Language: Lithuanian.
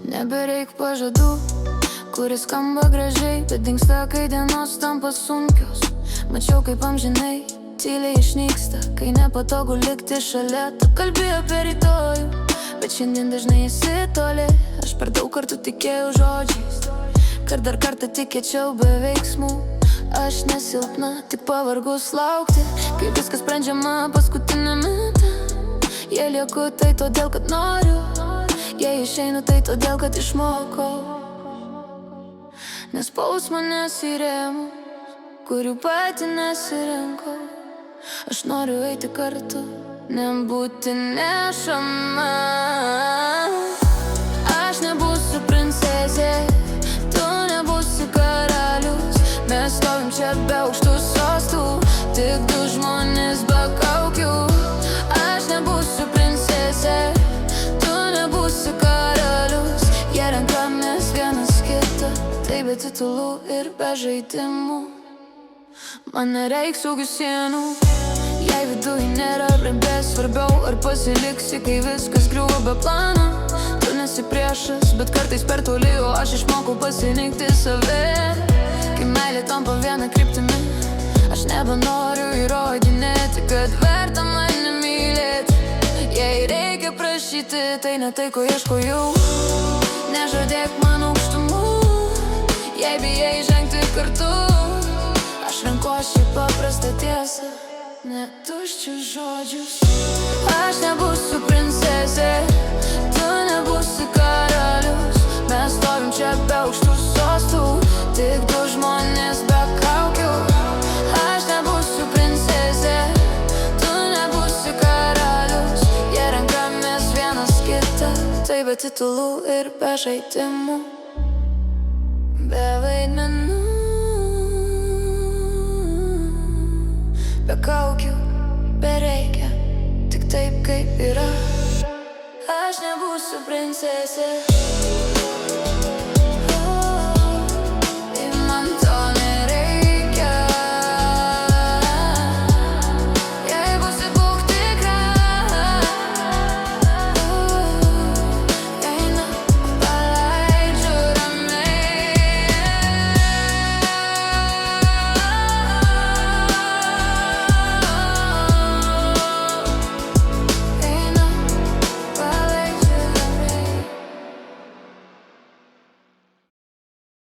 Nebereik pažadų, kuris skamba gražiai, bet dingsta, kai dienos tampa sunkios. Mačiau, kaip amžinai tyliai išnyksta, kai nepatogu likti šalia. Tu kalbi apie rytojų, bet šiandien dažnai esi toli. Aš per daug kartų tikėjau žodžiais, kad dar kartą tikėčiau be veiksmų. Aš nesilpna, tik pavargus laukti, kai viskas sprendžiama paskutinę minutę. Jei lieku, tai todėl, kad noriu, jei išeinu, tai todėl, kad išmokau. Nespaus manęs į rėmus, kurių pati nesirinkau. Aš noriu eiti kartu, nebūti nešama. Aš nebūsiu princesė, tu nebūsi karalius. Mes stovim čia be aukštų sostų, tik du žmonės be kaukių. Aš nebūsiu princesė, tu nebūsi karalius. Jie renkamės vienas kitą, tai be titulų ir be žaidimų. Man nereiks saugių sienų, jei viduj nėra ramybės. Svarbiau, ar pasiliksi, kai viskas griūva be plano. Tu nesi priešas, bet kartais per toli, o aš išmokau pasinikti save. Kai meilė tampa viena kryptimi, aš nebenoriu įrodinėti, kad verta mane mylėti. Jei reikia prašyti, tai ne tai, ko ieškojau. Nežadėk man aukštumų, jei bijai žengti kartu. Aš renkuosi paprastą tiesą, ne tuščius žodžius. Aš nebūsiu princesė, tu nebūsi karalius. Mes stovim čia be aukštų sostų, tik du žmonės be kaukių. Aš nebūsiu princesė, tu nebūsi karalius. Jie renkamės vienas kitą, tai be titulų ir be žaidimų, be vaidmenų, be kaukių, bereikia, tik taip kaip yra. Aš nebūsiu princesė.